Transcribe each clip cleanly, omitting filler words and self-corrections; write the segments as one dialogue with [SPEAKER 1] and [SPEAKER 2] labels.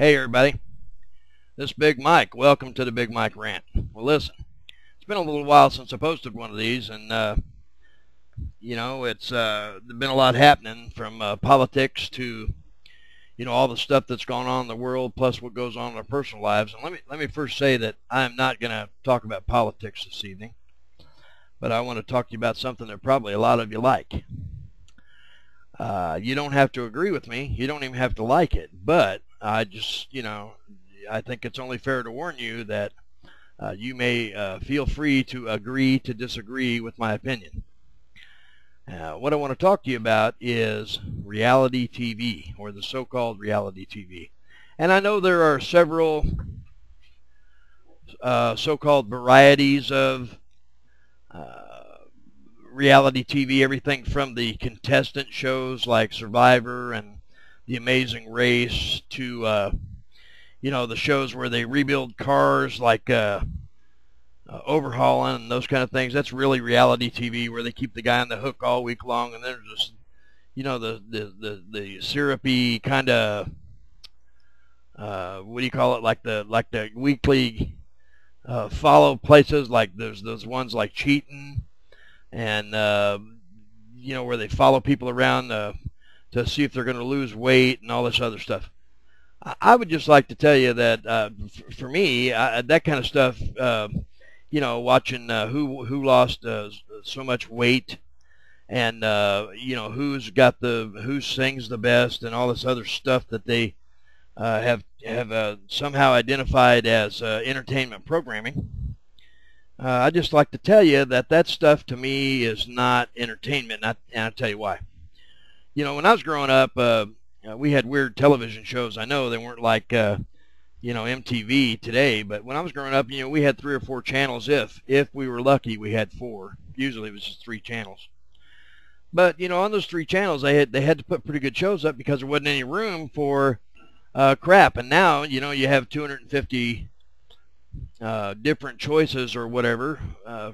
[SPEAKER 1] Hey everybody, this is Big Mike. Welcome to the Big Mike Rant. Well, listen, it's been a little while since I posted one of these, and it's been a lot happening from politics to all the stuff that's gone on in the world, plus what goes on in our personal lives. And let me first say that I am not going to talk about politics this evening, but I want to talk to you about something that probably a lot of you like. You don't have to agree with me. You don't even have to like it, but I just, I think it's only fair to warn you that you may feel free to agree to disagree with my opinion. What I want to talk to you about is reality TV, or the so-called reality TV. And I know there are several so-called varieties of reality TV, everything from the contestant shows like Survivor and The Amazing Race to the shows where they rebuild cars like overhauling and those kind of things. That's really reality TV, where they keep the guy on the hook all week long, and then there's just the syrupy kind of what do you call it, like the weekly follow places, like there's those ones like Cheating, and where they follow people around to see if they're going to lose weight and all this other stuff. I would just like to tell you that for me, that kind of stuff, watching who lost so much weight, and who sings the best, and all this other stuff that they have somehow identified as entertainment programming. I'd just like to tell you that stuff to me is not entertainment, and I'll tell you why. When I was growing up, we had weird television shows. I know they weren't like, MTV today, but when I was growing up, we had 3 or 4 channels. If we were lucky, we had 4. Usually it was just 3 channels. But, on those 3 channels, they had to put pretty good shows up because there wasn't any room for crap. And now, you have 250 different choices or whatever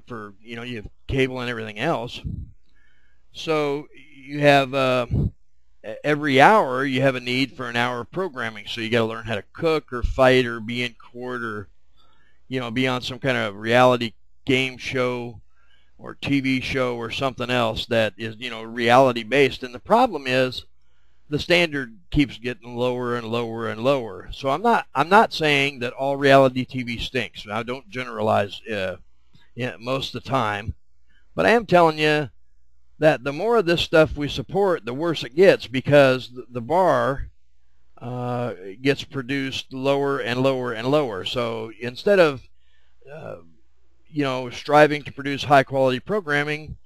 [SPEAKER 1] for, you have cable and everything else. So you have every hour you have a need for an hour of programming. So you got to learn how to cook or fight or be in court or, be on some kind of reality game show or TV show or something else that is, reality based. And the problem is the standard keeps getting lower and lower and lower. So I'm not saying that all reality TV stinks. I don't generalize most of the time, but I am telling you that the more of this stuff we support, the worse it gets, because the bar gets produced lower and lower and lower. So instead of striving to produce high quality programming,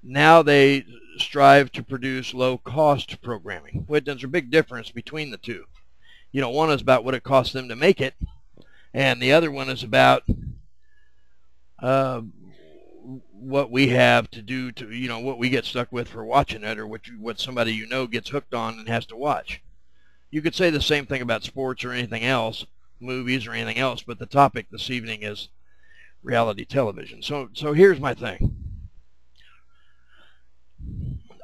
[SPEAKER 1] now they strive to produce low-cost programming. There's a big difference between the two. One is about what it costs them to make it, and the other one is about what we have to do to, what we get stuck with for watching it, or what somebody gets hooked on and has to watch. You could say the same thing about sports or anything else, movies or anything else, but the topic this evening is reality television. So here's my thing.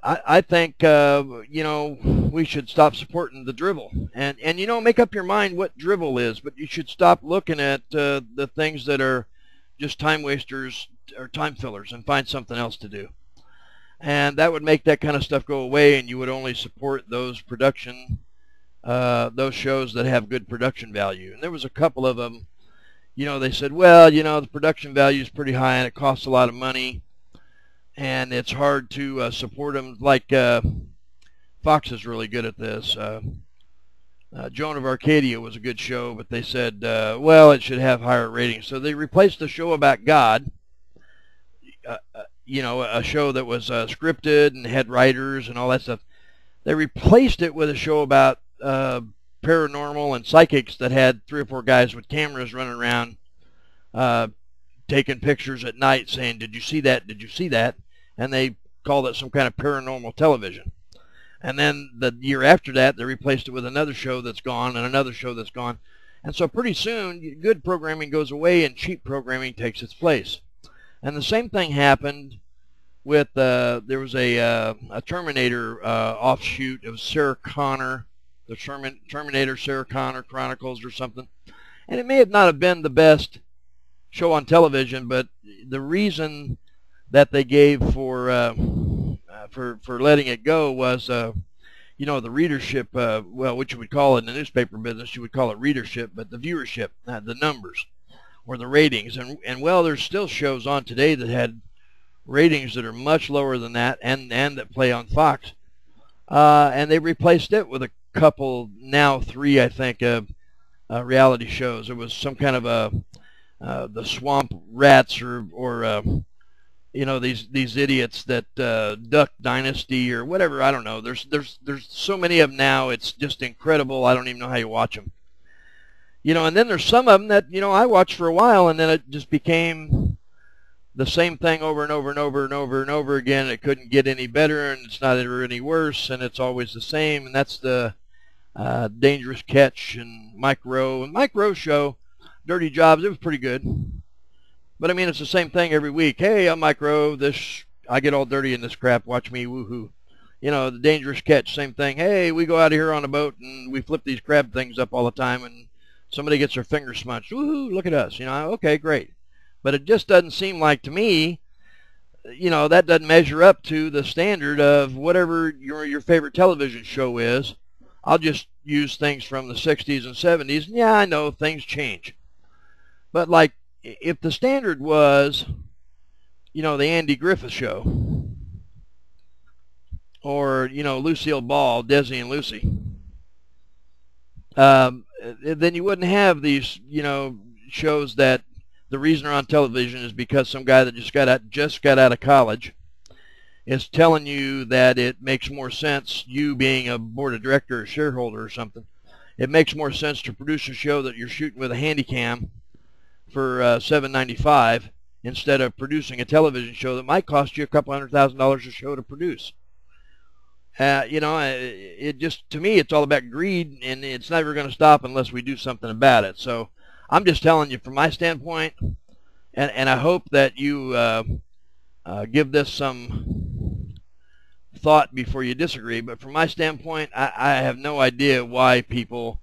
[SPEAKER 1] I think, we should stop supporting the drivel. And make up your mind what drivel is, but you should stop looking at the things that are just time wasters or time fillers and find something else to do. And that would make that kind of stuff go away, and you would only support those those shows that have good production value. And there was a couple of them, they said, well, the production value is pretty high and it costs a lot of money, and it's hard to support them. Like Fox is really good at this. Joan of Arcadia was a good show, but they said, well, it should have higher ratings. So they replaced the show about God, a show that was scripted and had writers and all that stuff. They replaced it with a show about paranormal and psychics that had 3 or 4 guys with cameras running around taking pictures at night saying, did you see that? Did you see that? And they called it some kind of paranormal television. And then the year after that, they replaced it with another show that's gone and another show that's gone. And so pretty soon, good programming goes away and cheap programming takes its place. And the same thing happened with, there was a Terminator offshoot. It was Sarah Connor the Terminator Sarah Connor Chronicles or something. And it may have not have been the best show on television, but the reason that they gave for letting it go was you know, the readership, well, what you would call it in the newspaper business, you would call it readership, but the viewership, the numbers or the ratings. And well, there's still shows on today that had ratings that are much lower than that, and that play on Fox. And they replaced it with a couple, now 3, I think, reality shows. There was some kind of the Swamp Rats or you know, these idiots that Duck Dynasty or whatever. I don't know. There's so many of them now. It's just incredible. I don't even know how you watch them. You know, and then there's some of them that, you know, I watched for a while, and then it just became the same thing over and over and over and over and over again. It couldn't get any better, and it's not ever any worse, and it's always the same. And that's the Dangerous Catch and Mike Rowe. And Mike Rowe's show, Dirty Jobs, it was pretty good. But I mean, it's the same thing every week. Hey, I'm Mike Rowe. I get all dirty in this crap. Watch me, woohoo. You know, the Dangerous Catch, same thing. Hey, we go out of here on a boat and we flip these crab things up all the time, and somebody gets their finger smunched. Woohoo, look at us. You know, okay, great. But it just doesn't seem like to me, you know, that doesn't measure up to the standard of whatever your favorite television show is. I'll just use things from the 60s and 70s. And yeah, I know things change. But like, if the standard was, you know, the Andy Griffith Show, or, you know, Lucille Ball, Desi and Lucy, then you wouldn't have these, you know, shows that the reason they're on television is because some guy that just got out of college is telling you that it makes more sense, you being a board of director or shareholder or something, it makes more sense to produce a show that you're shooting with a handy cam for $7.95 instead of producing a television show that might cost you a couple $100,000 a show to produce. You know, it just, to me, it's all about greed, and it's never going to stop unless we do something about it. So I'm just telling you from my standpoint, and I hope that you give this some thought before you disagree, but from my standpoint, I have no idea why people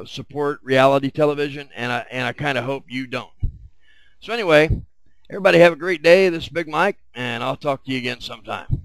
[SPEAKER 1] support reality television, and I kind of hope you don't. So anyway, everybody have a great day. This is Big Mike, and I'll talk to you again sometime.